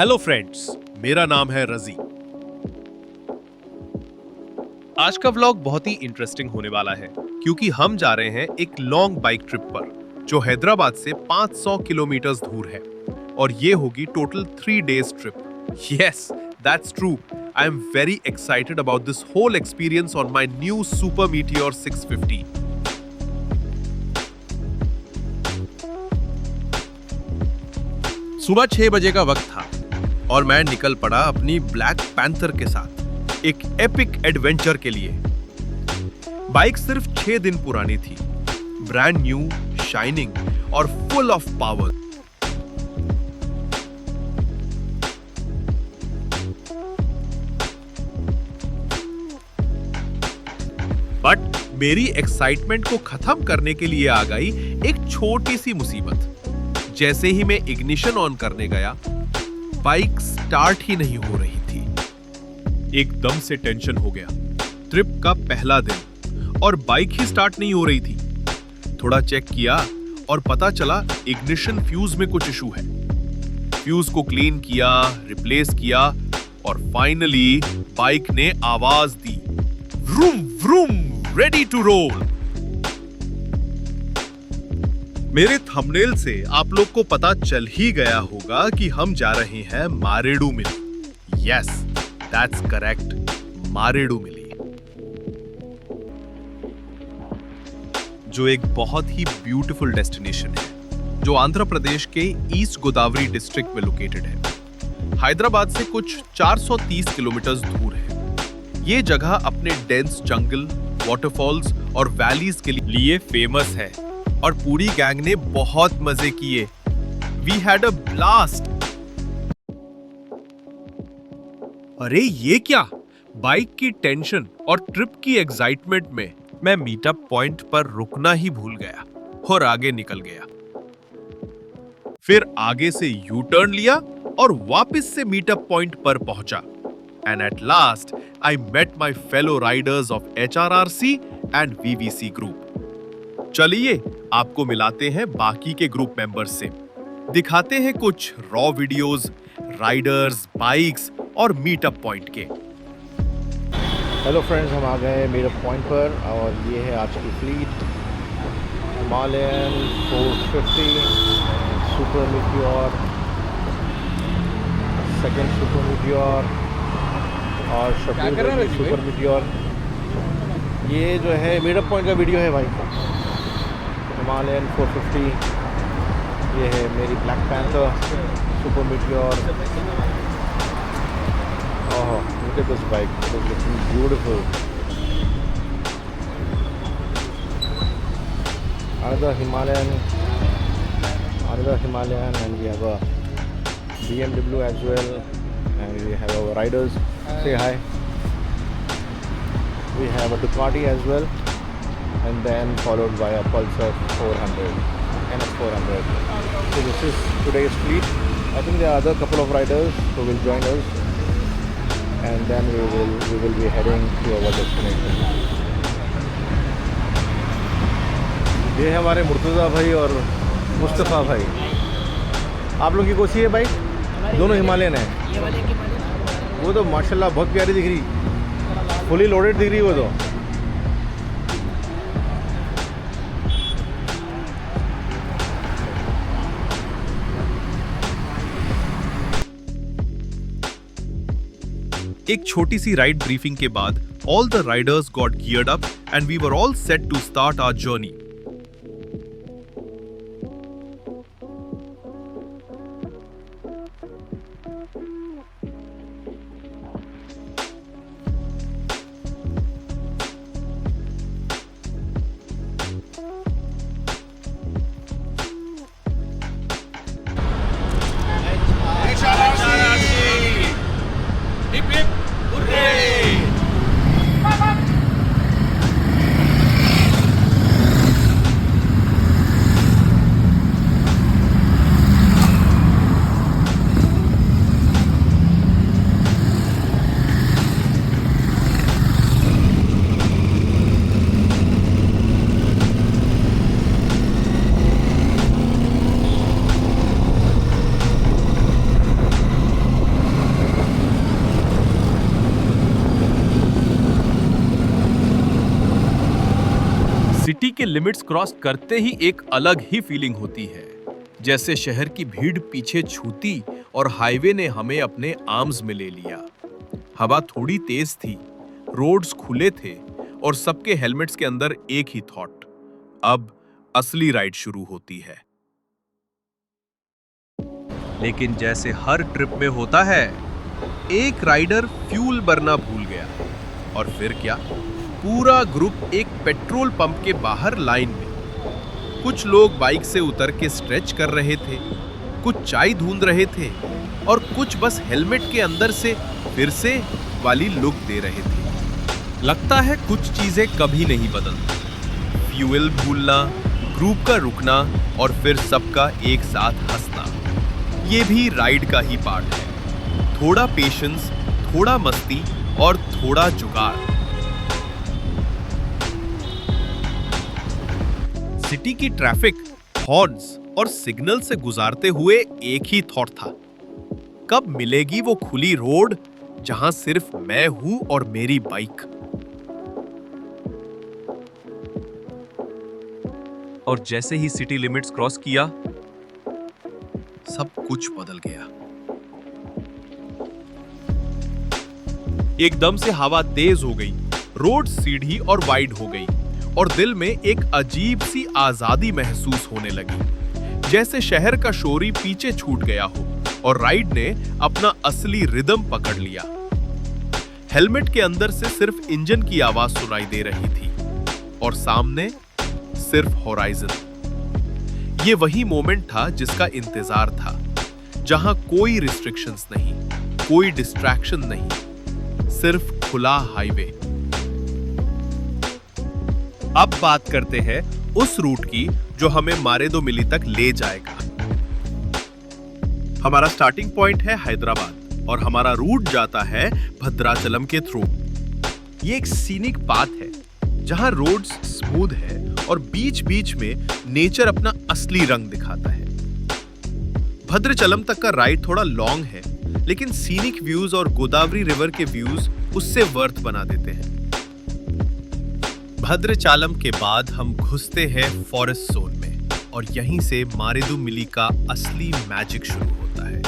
Hello friends, मेरा नाम है रजी। आज का व्लॉग बहुत ही इंटरेस्टिंग होने वाला है क्योंकि हम जा रहे हैं एक लॉन्ग बाइक ट्रिप पर जो हैदराबाद से 500 किलोमीटर दूर है और ये होगी total 3 days trip. Yes, that's true. I am very excited about this whole experience on my new super meteor 650। सुबह 6 बजे का वक्त था और मैं निकल पड़ा अपनी ब्लैक पैंथर के साथ एक एपिक एडवेंचर के लिए। बाइक सिर्फ 6 दिन पुरानी थी, ब्रांड न्यू, शाइनिंग और फुल ऑफ पावर। बट मेरी एक्साइटमेंट को खत्म करने के लिए आ गई एक छोटी सी मुसीबत। जैसे ही मैं इग्निशन ऑन करने गया, बाइक स्टार्ट ही नहीं हो रही थी। एकदम से टेंशन हो गया। ट्रिप का पहला दिन और बाइक ही स्टार्ट नहीं हो रही थी। थोड़ा चेक किया और पता चला इग्निशन फ्यूज में कुछ इशू है। फ्यूज को क्लीन किया, रिप्लेस किया और फाइनली बाइक ने आवाज दी, vroom vroom, ready to roll. मेरे थंबनेल से आप लोग को पता चल ही गया होगा कि हम जा रहे हैं Maredumilli. Yes, that's correct, Maredumilli, जो एक बहुत ही ब्यूटीफुल डेस्टिनेशन है जो आंध्र प्रदेश के ईस्ट गोदावरी डिस्ट्रिक्ट में लोकेटेड है। हैदराबाद से कुछ 430 किलोमीटर दूर है। ये जगह अपने डेंस जंगल, वाटरफॉल्स और वैलीज के लिए फेमस है और पूरी गैंग ने बहुत मजे किए। We had a blast. अरे ये क्या! बाइक की टेंशन और ट्रिप की एक्साइटमेंट में मैं मीटअप पॉइंट पर रुकना ही भूल गया और आगे निकल गया। फिर आगे से यू टर्न लिया और वापस से मीटअप पॉइंट पर पहुंचा। And at last I met my fellow riders of HRRC and VVC group. चलिए आपको मिलाते हैं बाकी के ग्रुप मेंबर्स से, दिखाते हैं कुछ रॉ वीडियोस, राइडर्स, बाइक्स और मीटअप पॉइंट के। हेलो फ्रेंड्स, हम आ गए मीटअप पॉइंट पर और ये है आज की fleet. Himalayan 450 super meteor, second super meteor और शफीर सुपर मीटियोर। ये जो है मीटअप पॉइंट का वीडियो है भाई। हिमालयन 450, ये है मेरी black panther super meteor. Oh, look at this bike, it is looking beautiful. Another Himalayan, and we have a BMW as well, and we have our riders. Say hi. We have a Ducati as well, and then followed by a Pulsar 400, NS 400. So this is today's fleet. I think there are other couple of riders who will join us, and then we will be heading to our destination. ये है हमारे मुर्तज़ा भाई और मुस्तफ़ा भाई। आप लोग की कौन सी है बाइक? दोनों हिमालयन है। वो तो माशाल्लाह बहुत प्यारी दिख रही, फुली लोडेड दिख रही वो तो। एक छोटी सी राइड ब्रीफिंग के बाद all the riders got geared up and we were all set to start our journey. City के लिमिट्स क्रॉस करते ही एक अलग ही फीलिंग होती है, जैसे शहर की भीड़ पीछे छूती और हाईवे ने हमें अपने आर्म्स में ले लिया। हवा थोड़ी तेज थी, रोड्स खुले थे और सबके हेलमेट्स के अंदर एक ही थॉट, अब असली राइड शुरू होती है। लेकिन जैसे हर ट्रिप में होता है, एक राइडर फ्यूल भरना भूल गया और फिर क्या, पूरा ग्रुप एक पेट्रोल पंप के बाहर लाइन में। कुछ लोग बाइक से उतर के स्ट्रेच कर रहे थे, कुछ चाय ढूंढ रहे थे और कुछ बस हेलमेट के अंदर से फिर से वाली लुक दे रहे थे। लगता है कुछ चीजें कभी नहीं बदलती, फ्यूल भूलना, ग्रुप का रुकना और फिर सबका एक साथ हंसना, ये भी राइड का ही पार्ट है। थोड़ा पेशेंस, थोड़ा मस्ती और थोड़ा जुगाड़। सिटी की ट्रैफिक, हॉर्न्स और सिग्नल से गुजारते हुए एक ही थॉट था, कब मिलेगी वो खुली रोड जहां सिर्फ मैं हूं और मेरी बाइक। और जैसे ही सिटी लिमिट्स क्रॉस किया, सब कुछ बदल गया। एकदम से हवा तेज हो गई, रोड सीधी और वाइड हो गई और दिल में एक अजीब सी आजादी महसूस होने लगी, जैसे शहर का शोरी पीछे छूट गया हो और राइड ने अपना असली रिदम पकड़ लिया। हेलमेट के अंदर से सिर्फ इंजन की आवाज सुनाई दे रही थी और सामने सिर्फ होराइजन। ये वही मोमेंट था जिसका इंतजार था, जहां कोई रिस्ट्रिक्शंस नहीं, कोई डिस्ट्रैक्शन नहीं, सिर्फ खुला हाईवे। अब बात करते हैं उस रूट की जो हमें मारेदो मिली तक ले जाएगा। हमारा स्टार्टिंग पॉइंट है हैदराबाद और हमारा रूट जाता है भद्राचलम के थ्रू। ये एक सीनिक पाथ है जहां रोड्स स्मूथ है और बीच बीच में नेचर अपना असली रंग दिखाता है। भद्राचलम तक का राइड थोड़ा लॉन्ग है, लेकिन सीनिक व्यूज और गोदावरी रिवर के व्यूज उससे वर्थ बना देते हैं। भद्राचलम के बाद हम घुसते हैं फॉरेस्ट जोन में और यहीं से मारेदो मिली का असली मैजिक शुरू होता है।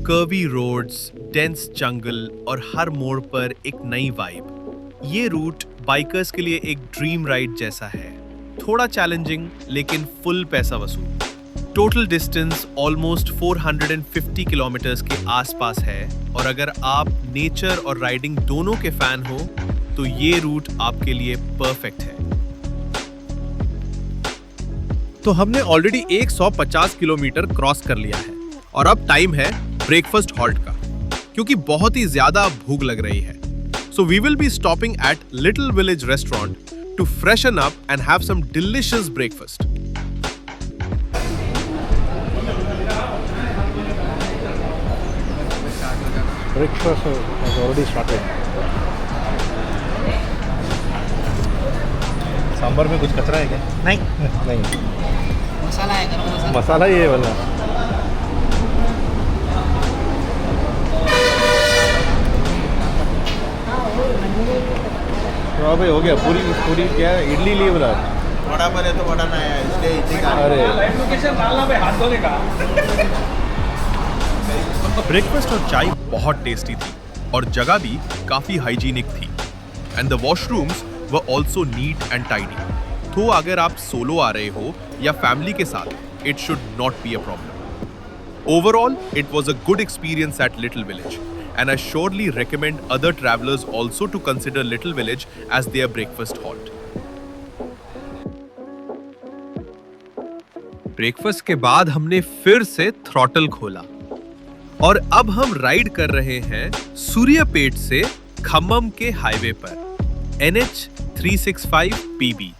कर्वी रोड्स, डेंस जंगल और हर मोड़ पर एक नई वाइब। ये रूट बाइकर्स के लिए एक ड्रीम राइड जैसा है, थोड़ा चैलेंजिंग लेकिन फुल पैसा वसूल। टोटल डिस्टेंस ऑलमोस्ट 450 किलोमीटर्स के आसपास है और अगर आप नेचर और राइडिंग दोनों के फैन हो तो ये रूट आपके लिए परफेक्ट है। तो हमने ऑलरेडी 150 किलोमीटर क्रॉस कर लिया है और अब टाइम है ब्रेकफास्ट हॉल्ट का, क्योंकि बहुत ही ज्यादा भूख लग रही है। So we will be stopping at Little Village restaurant to freshen up and have some delicious breakfast. Breakfast has already started. Sambar में कुछ कचरा है क्या? नहीं, नहीं, मसाला है, गरम मसाला। मसाला ही है वाला। तो अब हो गया, पूरी पूरी क्या है, इडली लिए बोला। वड़ा बने तो वड़ा ना आया, इसलिए इतनी गाली। अरे लोकेशन डालना पे हाथ धोने का। ब्रेकफास्ट और चाय बहुत टेस्टी थी और जगह भी काफी हाइजीनिक थी and the washrooms were also neat and tidy. तो अगर आप सोलो आ रहे हो या फैमिली के साथ, it should not be a problem. Overall it was a good experience eight little village and I surely recommend other travelers also to consider Little Village as their breakfast halt. Breakfast के बाद हमने फिर से throttle खोला और अब हम ride कर रहे हैं सूर्यापेट से खम्मम के हाईवे पर NH 365 PB।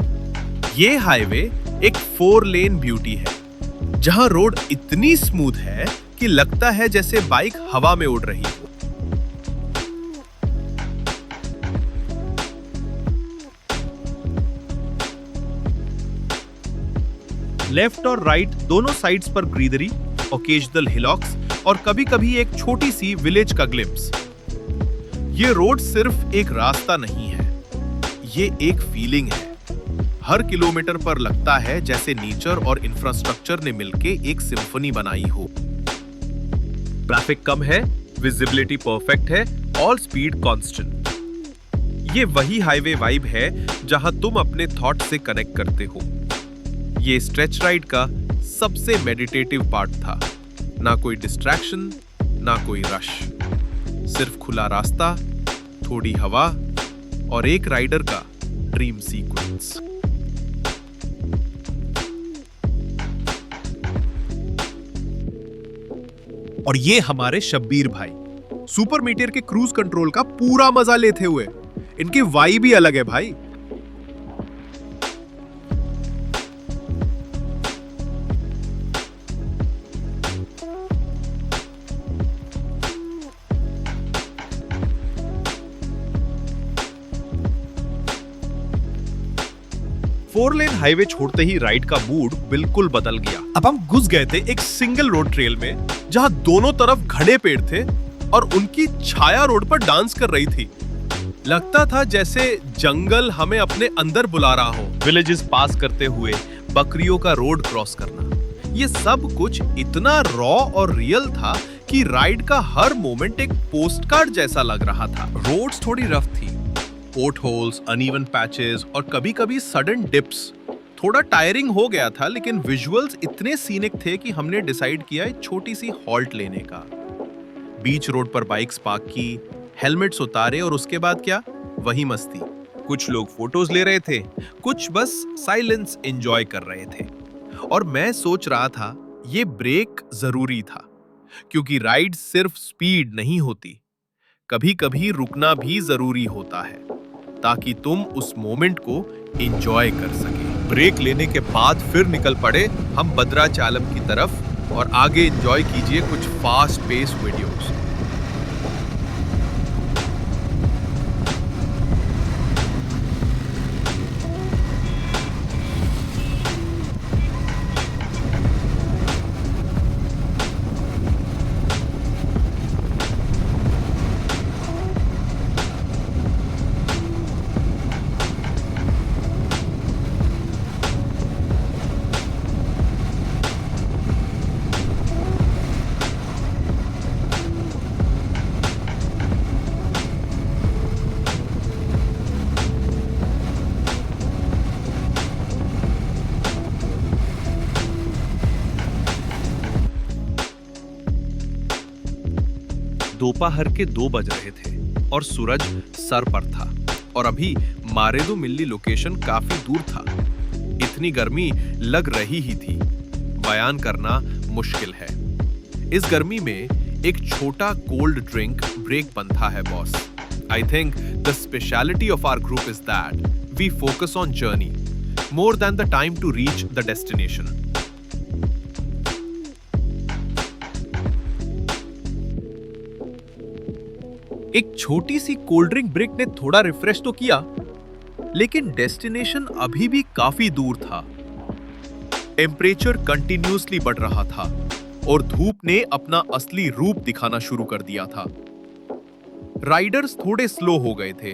ये हाईवे एक 4 लेन ब्यूटी है जहां रोड इतनी स्मूथ है कि लगता है जैसे बाइक हवा में उड़ रही हो। लेफ्ट और राइट दोनों साइड्स पर ग्रीनरी, ओकेजनल हिलॉक्स और कभी-कभी एक छोटी सी विलेज का ग्लिम्स। ये रोड सिर्फ एक रास्ता नहीं है, ये एक फीलिंग है। हर किलोमीटर पर लगता है जैसे नेचर और इंफ्रास्ट्रक्चर ने मिलके एक सिम्फनी बनाई हो। ट्रैफिक कम है, विजिबिलिटी परफेक्ट है, ऑल स्पीड कांस्टेंट। ये वही हाईवे वाइब है जहां तुम अपने थॉट से कनेक्ट करते हो। ये स्ट्रेच राइड का सबसे मेडिटेटिव पार्ट था। ना कोई डिस्ट्रैक्शन, ना कोई रश, सिर्फ खुला रास्ता, थोड़ी हवा और एक राइडर का ड्रीम सीक्वेंस। और ये हमारे शब्बीर भाई सुपर मीटियर के क्रूज कंट्रोल का पूरा मजा लेते हुए। इनकी वाइब भी अलग है भाई। फोर लेन हाईवे छोड़ते ही राइड का मूड बिल्कुल बदल गया। अब हम घुस गए थे एक सिंगल रोड ट्रेल में जहां दोनों तरफ घने पेड़ थे और उनकी छाया रोड पर डांस कर रही थी। लगता था जैसे जंगल हमें अपने अंदर बुला रहा हो। विलेजेस पास करते हुए बकरियों का रोड क्रॉस करना, ये सब कुछ इतना रॉ और रियल था कि राइड का हर मोमेंट एक पोस्टकार्ड जैसा लग रहा था। रोड्स थोड़ी रफ थी, पोर्ट होल्स, अनइवन पैचेस और कभी-कभी सडन डिप्स। थोड़ा टायरिंग हो गया था, लेकिन विजुअल्स इतने सीनिक थे कि हमने डिसाइड किया एक छोटी सी हॉल्ट लेने का। बीच रोड पर बाइक्स पार्क की, हेलमेट्स उतारे और उसके बाद क्या, वही मस्ती। कुछ लोग फोटोज ले रहे थे, कुछ बस साइलेंस एंजॉय कर रहे थे। और मैं सोच रहा था ये ब्रेक जरूरी था, क्योंकि राइड सिर्फ स्पीड नहीं होती, कभी-कभी रुकना भी जरूरी होता है ताकि तुम उस मोमेंट को एंजॉय कर सके। ब्रेक लेने के बाद फिर निकल पड़े हम भद्राचालम की तरफ और आगे एंजॉय कीजिए कुछ फास्ट पेस वीडियोस। दोपहर के 2 बज रहे थे और सूरज सर पर था और अभी मारेदू मिल्ली लोकेशन काफी दूर था। इतनी गर्मी लग रही ही थी, बयान करना मुश्किल है। इस गर्मी में एक छोटा कोल्ड ड्रिंक ब्रेक बनता है boss. I think the speciality of our group is that we focus on journey more than the time to reach the destination. एक छोटी सी कोल्ड ड्रिंक ब्रेक ने थोड़ा रिफ्रेश तो किया, लेकिन डेस्टिनेशन अभी भी काफी दूर था। टेम्परेचर कंटिन्यूअसली बढ़ रहा था और धूप ने अपना असली रूप दिखाना शुरू कर दिया था। राइडर्स थोड़े स्लो हो गए थे।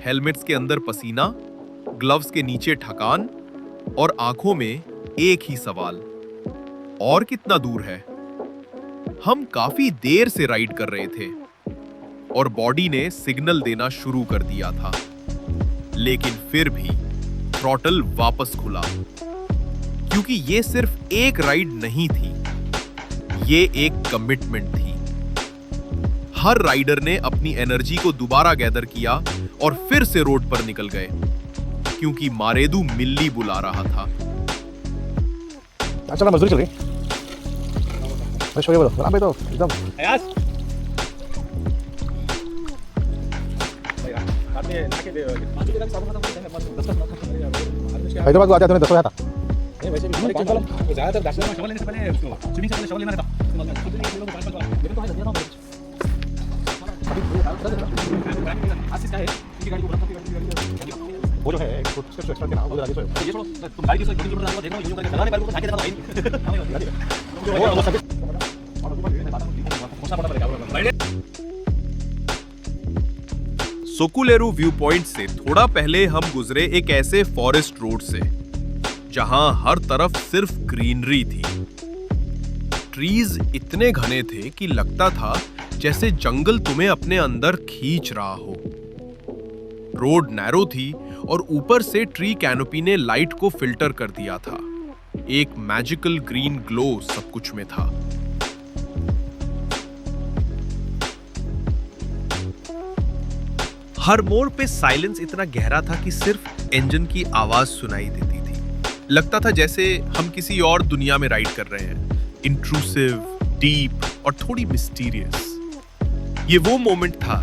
हेलमेट्स के अंदर पसीना, ग्लव्स के नीचे थकान और आंखों में एक ही सवाल, और कितना दूर है? हम काफी देर से राइड कर रहे थे और बॉडी ने सिग्नल देना शुरू कर दिया था, लेकिन फिर भी थ्रॉटल वापस खुला, क्योंकि ये सिर्फ एक राइड नहीं थी, ये एक कमिटमेंट थी। हर राइडर ने अपनी एनर्जी को दोबारा गैदर किया और फिर से रोड पर निकल गए, क्योंकि मारेदू मिल्ली बुला रहा था। अच्छा मजदूरी चल रही बोलो भाई, तो एकदम हैदराबाद को आते तुमने 10 बजा था। ज्यादातर दर्शन में शॉवर लेने से पहले स्विमिंग से पहले शॉवर लेना रहता। वो जो है कुछ स्टेप्स एक्स्ट्रा देना, वो आगे सो ये छोड़ो, तुम गाड़ी की सो किलोमीटर आगे देख रहे हो, ये चलाने वाले को आगे देना तो वो सब सोकुलेरू व्यू पॉइंट से थोड़ा पहले हम गुजरे एक ऐसे फॉरेस्ट रोड से जहां हर तरफ सिर्फ ग्रीनरी थी। ट्रीज इतने घने थे कि लगता था जैसे जंगल तुम्हें अपने अंदर खींच रहा हो। रोड नैरो थी और ऊपर से ट्री कैनोपी ने लाइट को फिल्टर कर दिया था। एक मैजिकल ग्रीन ग्लो सब कुछ में था। हर मोड़ पे साइलेंस इतना गहरा था कि सिर्फ इंजन की आवाज सुनाई देती थी। लगता था जैसे हम किसी और दुनिया में राइड कर रहे हैं, इंट्रूसिव, डीप और थोड़ी मिस्टीरियस। ये वो मोमेंट था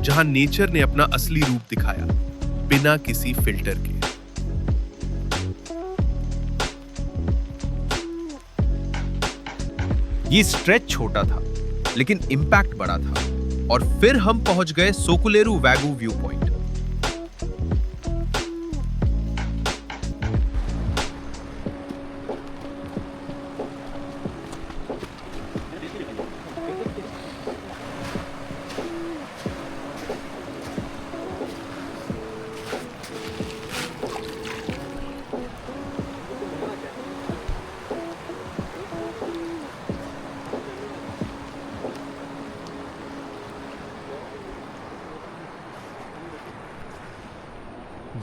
जहां नेचर ने अपना असली रूप दिखाया, बिना किसी फिल्टर के। ये स्ट्रेच छोटा था, लेकिन इंपैक्ट बड़ा था। और फिर हम पहुंच गए Sokuleru Vagu view point.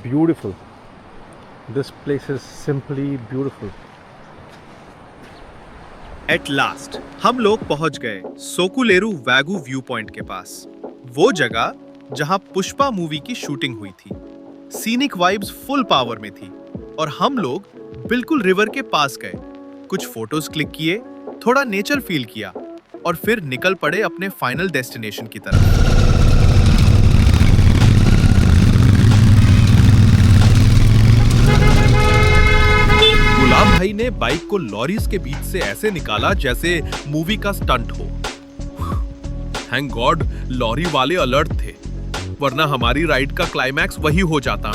Beautiful. This place is simply beautiful. At last हम लोग पहुंच गए सोकुलेरू वैगू व्यू पॉइंट के पास। वो जगह जहां पुष्पा मूवी की शूटिंग हुई थी। सीनिक वाइब्स फुल पावर में थी और हम लोग बिल्कुल रिवर के पास गए। कुछ फोटोज क्लिक किए, थोड़ा नेचर फील किया और फिर निकल पड़े अपने फाइनल डेस्टिनेशन की तरफ। गुलाब भाई ने बाइक को लॉरीज के बीच से ऐसे निकाला जैसे मूवी का स्टंट हो। थैंक गॉड लॉरी वाले अलर्ट थे, वरना हमारी राइड का क्लाइमैक्स वही हो जाता।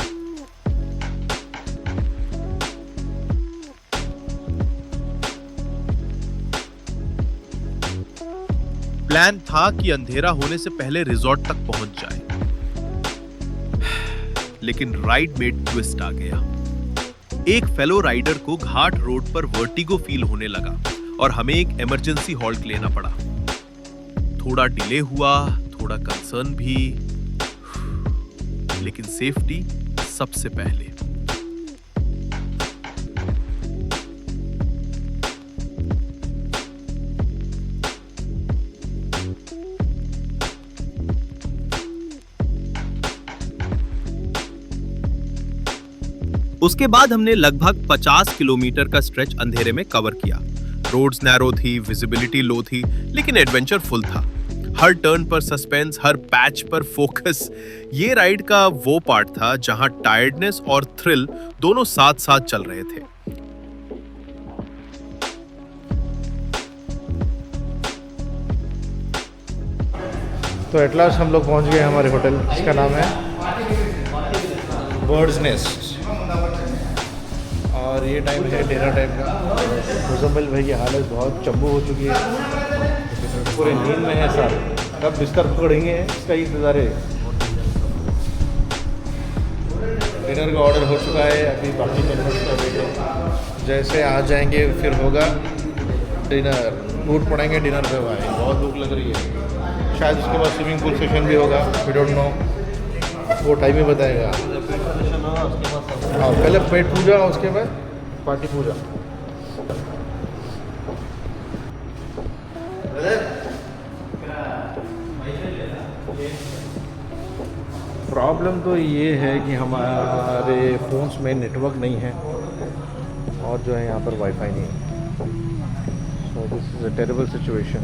प्लान था कि अंधेरा होने से पहले रिजॉर्ट तक पहुंच जाए, लेकिन राइड में ट्विस्ट आ गया। एक फेलो राइडर को घाट रोड पर वर्टिगो फील होने लगा और हमें एक इमरजेंसी हॉल्ट लेना पड़ा। थोड़ा डिले हुआ, थोड़ा कंसर्न भी, लेकिन सेफ्टी सबसे पहले। उसके बाद हमने लगभग 50 किलोमीटर का स्ट्रेच अंधेरे में कवर किया। रोड्स नैरो थी, विजिबिलिटी लो थी, लेकिन एडवेंचर फुल था। हर टर्न पर सस्पेंस, हर पैच पर फोकस। ये राइड का वो पार्ट था जहां टायर्डनेस और थ्रिल दोनों साथ साथ चल रहे थे। तो एट लास्ट हम लोग पहुंच गए हमारे होटल, इसका नाम है बर्ड्स नेस्ट। और ये टाइम है डिनर टाइम का। मुजम्मिल भाई की हालत बहुत चंबू हो चुकी है, पूरे नींद में है सर। कब बिस्तर पकड़ेंगे इसका इंतज़ार है। डिनर का ऑर्डर हो चुका है, अभी बाकी मेन्यूज का वेट है। जैसे आ जाएंगे फिर होगा डिनर, टूट पड़ेंगे डिनर पे। भाई बहुत भूख लग रही है। शायद उसके बाद स्विमिंग पूल सेशन भी होगा, वी डोंट नो, वो टाइम ही बताएगा। हाँ, पहले पेट पूजा, उसके बाद पार्टी पूजा। प्रॉब्लम तो ये है कि हमारे फ़ोन्स में नेटवर्क नहीं है और जो है यहाँ पर वाईफाई नहीं है। So this is a terrible situation,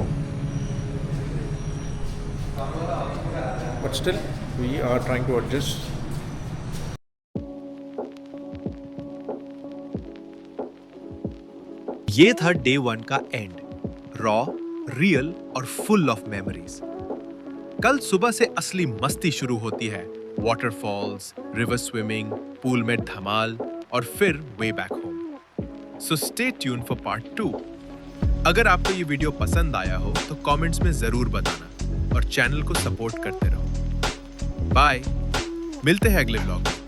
but still we are trying to adjust. ये था डे 1 का एंड, रॉ, रियल और फुल ऑफ मेमोरीज। कल सुबह से असली मस्ती शुरू होती है। वाटरफॉल्स, रिवर स्विमिंग, पूल में धमाल और फिर way back home. So stay tune for part 2। अगर आपको ये वीडियो पसंद आया हो तो कमेंट्स में जरूर बताना और चैनल को सपोर्ट करते रहो। बाय। मिलते हैं अगले व्लॉग में।